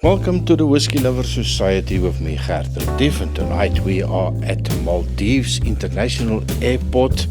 Welcome to the Whisky Lover Society with me, Gert Retief, and tonight we are at Maldives International Airport.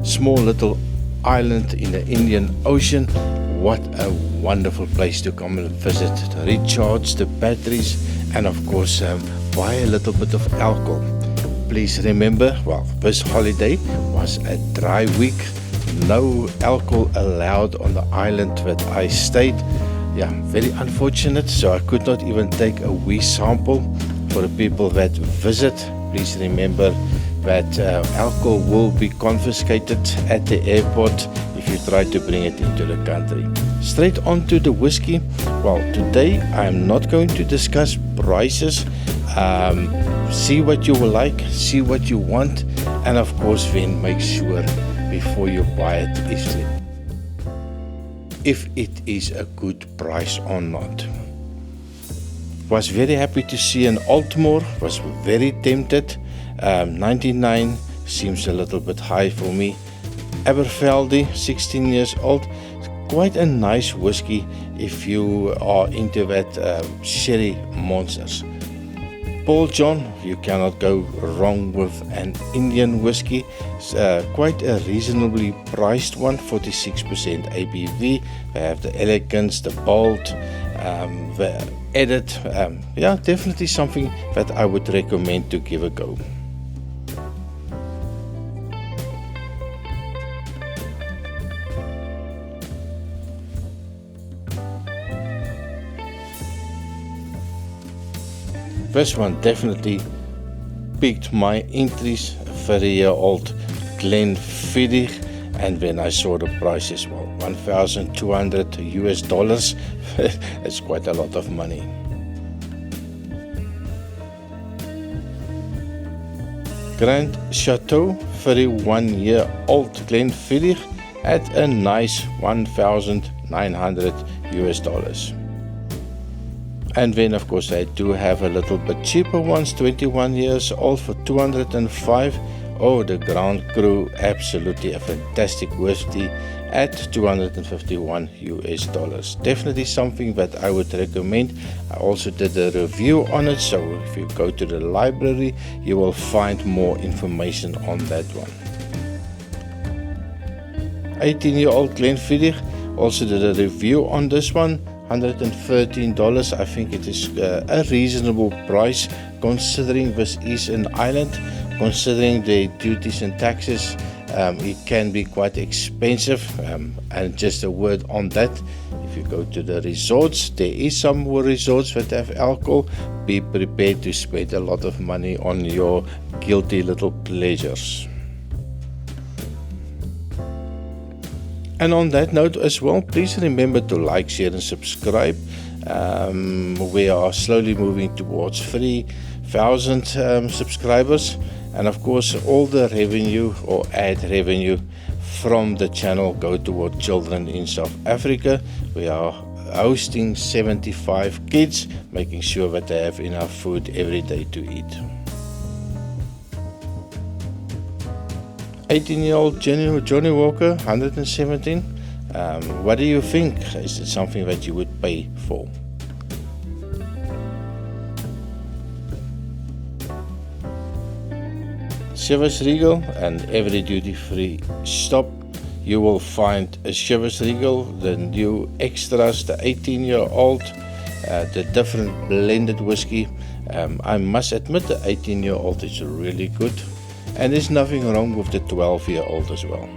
Small little island in the Indian Ocean. What a wonderful place to come and visit, to recharge the batteries, and of course buy a little bit of alcohol. Please remember, this holiday was a dry week. No alcohol allowed on the island that I stayed. Very unfortunate, so I could not even take a wee sample. For the people that visit, please remember that alcohol will be confiscated at the airport if you try to bring it into the country. Straight on to the whiskey. Today I'm not going to discuss prices. See what you will like, see what you want, and of course then make sure before you buy it if it is a good price or not. Was very happy to see an Altmore, was very tempted. 99 seems a little bit high for me. Aberfeldy, 16 years old, quite a nice whiskey if you are into that sherry monsters. Paul John, you cannot go wrong with an Indian whiskey. It's quite a reasonably priced one, 46% ABV. They have the elegance, the bold, the edit. Definitely something that I would recommend to give a go. This one definitely piqued my interest. 30-year-old Glenfiddich, and when I saw the price as well, $1,200 US. It's quite a lot of money. Grand Chateau, 31-year-old Glenfiddich at a nice $1,900 US. And then of course I do have a little bit cheaper ones, 21 years old for $205. Oh, the Grand Cru, absolutely a fantastic whiskey at $251 US. Definitely something that I would recommend. I also did a review on it, so if you go to the library you will find more information on that one. 18-year-old Glenfiddich, also did a review on this one. $113. I think it is a reasonable price considering this is an island. Considering the duties and taxes, it can be quite expensive. And just a word on that, if you go to the resorts, there is some resorts that have alcohol. Be prepared to spend a lot of money on your guilty little pleasures. And on that note as well, please remember to like, share and subscribe. We are slowly moving towards 3,000 subscribers. And of course, all the revenue or ad revenue from the channel go toward children in South Africa. We are hosting 75 kids, making sure that they have enough food every day to eat. 18-year-old Johnny Walker, 117. What do you think? Is it something that you would pay for? Chivas Regal, and every duty-free stop you will find a Chivas Regal, the new extras, the 18-year-old, the different blended whiskey. I must admit the 18-year-old is really good. And there's nothing wrong with the 12-year-old as well.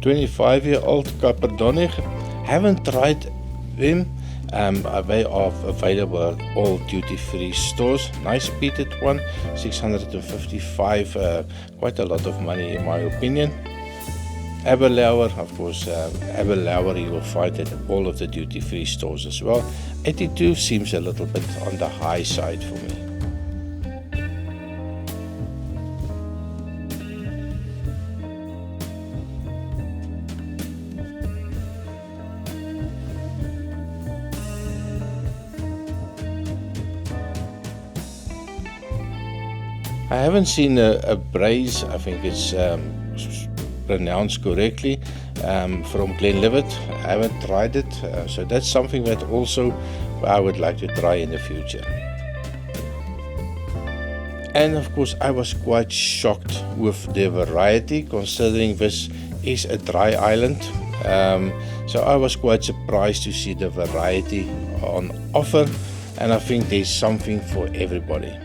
$25-year-old Cabernet. Haven't tried them. They are available at all duty-free stores. Nice peated one, $655, quite a lot of money in my opinion. Aberlour, of course, Aberlour you will find at all of the duty-free stores as well. 82 seems a little bit on the high side for me. I haven't seen a braise, I think it's pronounced correctly, from Glenlivet. I haven't tried it, so that's something that also I would like to try in the future. And of course I was quite shocked with the variety, considering this is a dry island. So I was quite surprised to see the variety on offer, and I think there's something for everybody.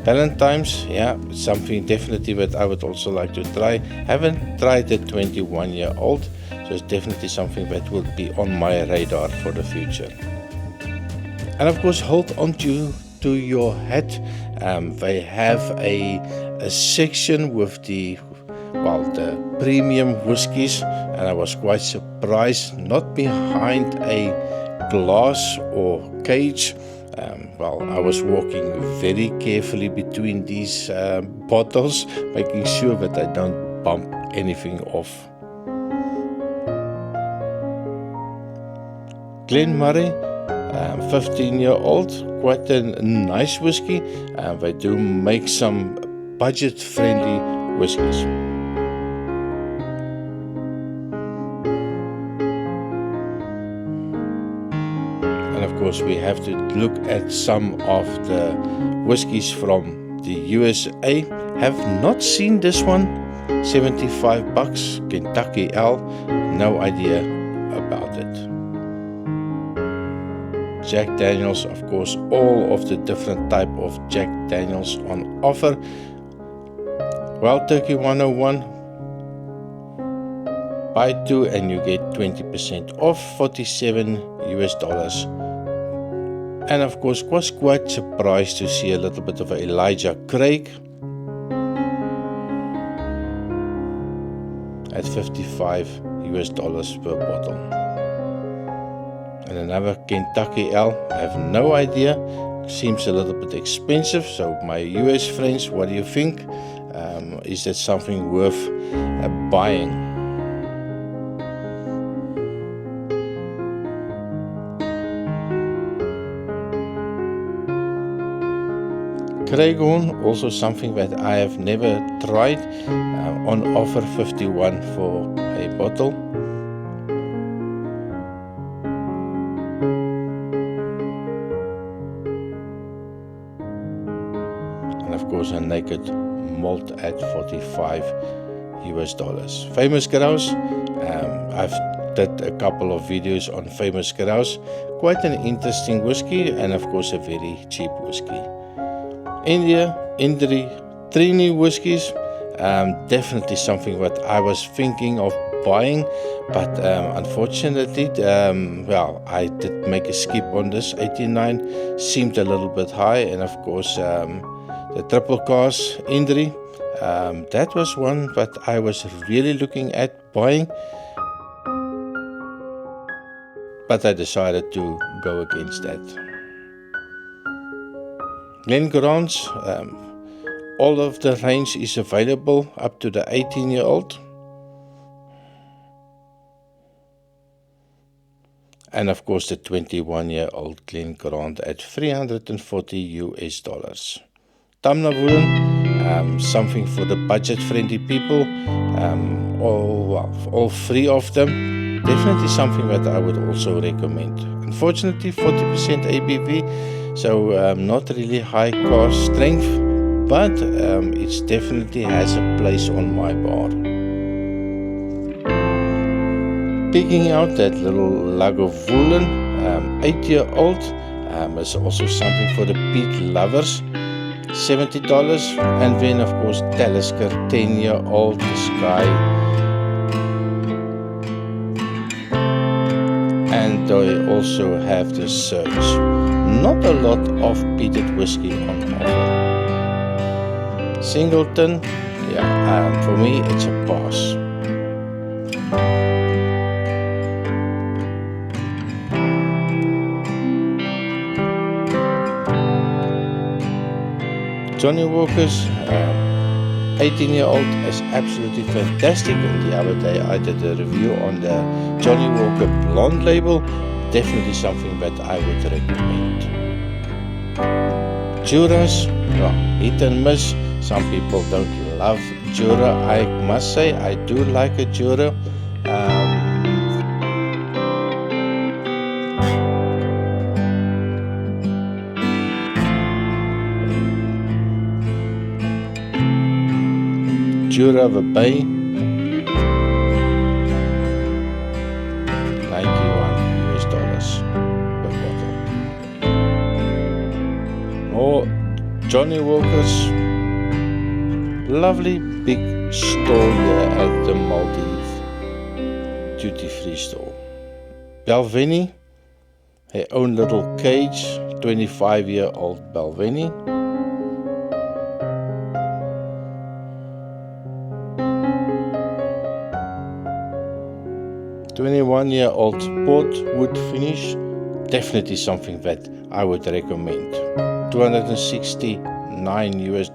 Valentine's, yeah, something definitely that I would also like to try. Haven't tried the 21-year-old, so it's definitely something that will be on my radar for the future. And of course, hold on to your hat. They have a section with the premium whiskies, and I was quite surprised, not behind a glass or cage. I was walking very carefully between these bottles, making sure that I don't bump anything off. Glen Murray, 15-year-old, quite a nice whiskey. They do make some budget-friendly whiskies. Of course, we have to look at some of the whiskies from the USA. Have not seen this one. $75, Kentucky L. No idea about it. Jack Daniels, of course, all of the different type of Jack Daniels on offer. Wild Turkey 101. Buy two and you get 20% off, $47. And of course, was quite surprised to see a little bit of Elijah Craig at $55 per bottle. And another Kentucky L, I have no idea, seems a little bit expensive. So my US friends, what do you think? Is that something worth buying? Craighorn, also something that I have never tried, on offer $51 for a bottle. And of course a naked malt at $45. Famous Grouse, I've did a couple of videos on Famous Grouse, quite an interesting whiskey, and of course a very cheap whiskey. Indri, 3 new whiskies, definitely something that I was thinking of buying, but unfortunately, I did make a skip on this. 89 seemed a little bit high, and of course the triple cast Indri, that was one that I was really looking at buying, but I decided to go against that. Glengrant's, all of the range is available up to the 18-year-old. And of course the 21-year-old Glengrant at $340. Tamna Woolen, something for the budget-friendly people. All 3 of them, definitely something that I would also recommend. Unfortunately, 40% ABV. So not really high cask strength, but it definitely has a place on my bar. Picking out that little Lagavulin, 8-year-old, is also something for the peat lovers, $70. And then of course Talisker, 10-year-old, the Sky. And they also have the Surge. Not a lot of peated whiskey on offer. Singleton, for me it's a pass. Johnny Walker's 18-year-old is absolutely fantastic, and the other day I did a review on the Johnny Walker Blonde label. Definitely something that I would recommend. Juras, well, hit and miss. Some people don't love Jura. I must say I do like a Jura. Jura of a Bay, 91 US dollars per bottle. More Johnny Walker's. Lovely big store here at the Maldives duty-free store. Balvenie, her own little cage, 25-year-old Balvenie. "21-year-old port wood finish, definitely something that I would recommend. $269 US.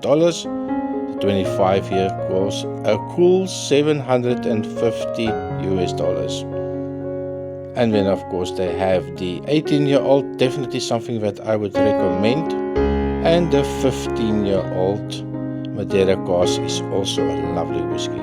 25-year course, a cool $750 US. And then of course they have the 18-year-old, definitely something that I would recommend. And the 15-year-old Madeira course is also a lovely whiskey.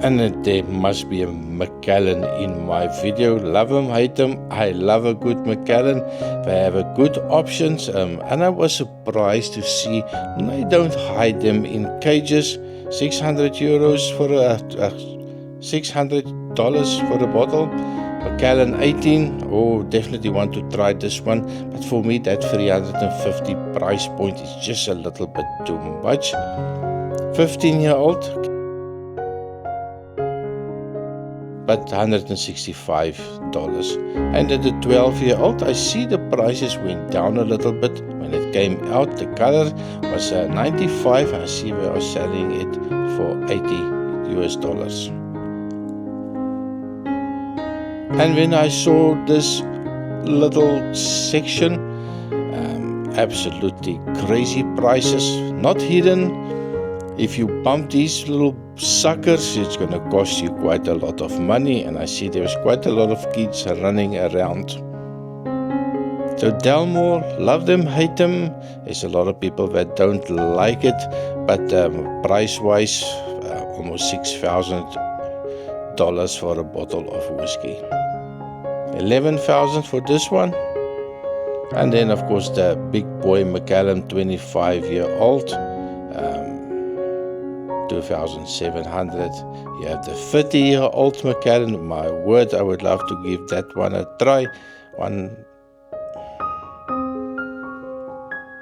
And there must be a Macallan in my video. Love them, hate them. I love a good Macallan. They have a good options. And I was surprised to see they don't hide them in cages. 600 euros for $600 for a bottle. Macallan 18. Oh, definitely want to try this one. But for me, that 350 price point is just a little bit too much. 15-year-old. But $165. And at the 12-year-old, I see the prices went down a little bit when it came out. The color was 95. I see we are selling it for $80 US. And when I saw this little section, absolutely crazy prices, not hidden. If you bump these little suckers, it's going to cost you quite a lot of money. And I see there's quite a lot of kids running around. So Dalmore, love them, hate them. There's a lot of people that don't like it. But price-wise, almost $6,000 for a bottle of whiskey. $11,000 for this one. And then, of course, the big boy Macallan, 25-year-old. 2,700. You have the 30-year-old Macallan. My word, I would love to give that one a try. One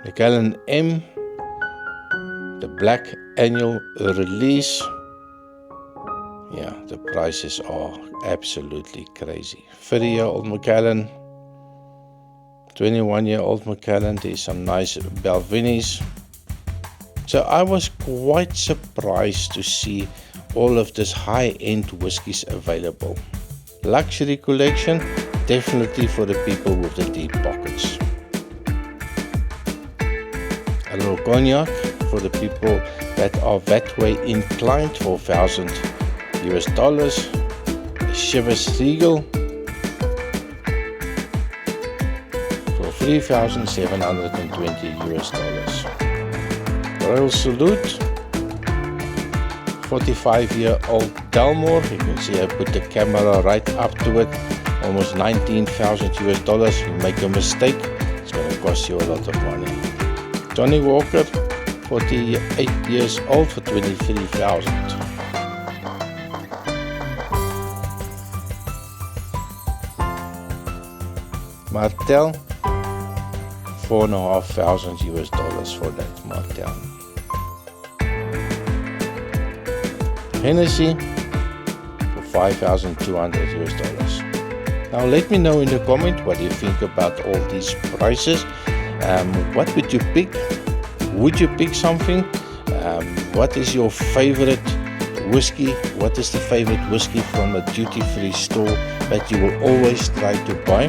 Macallan M, the black annual release. Yeah, the prices are absolutely crazy. 30-year-old Macallan, 21-year-old Macallan. There's some nice Balvenies. So I was quite surprised to see all of this high-end whiskies available. Luxury collection, definitely for the people with the deep pockets. A little cognac for the people that are that way inclined for $1,000 US. A Chivas Regal for $3,720 US. Royal Salute, 45-year-old Dalmore. You can see I put the camera right up to it. Almost $19,000 US. You make a mistake, it's going to cost you a lot of money. Johnny Walker, 48 years old for $23,000. Martell, $4,500 US for that Martell. Hennessy for $5,200 US. Now let me know in the comment what you think about all these prices. What would you pick? Would you pick something? What is your favorite Whisky. What is the favorite whisky from a duty-free store that you will always try to buy?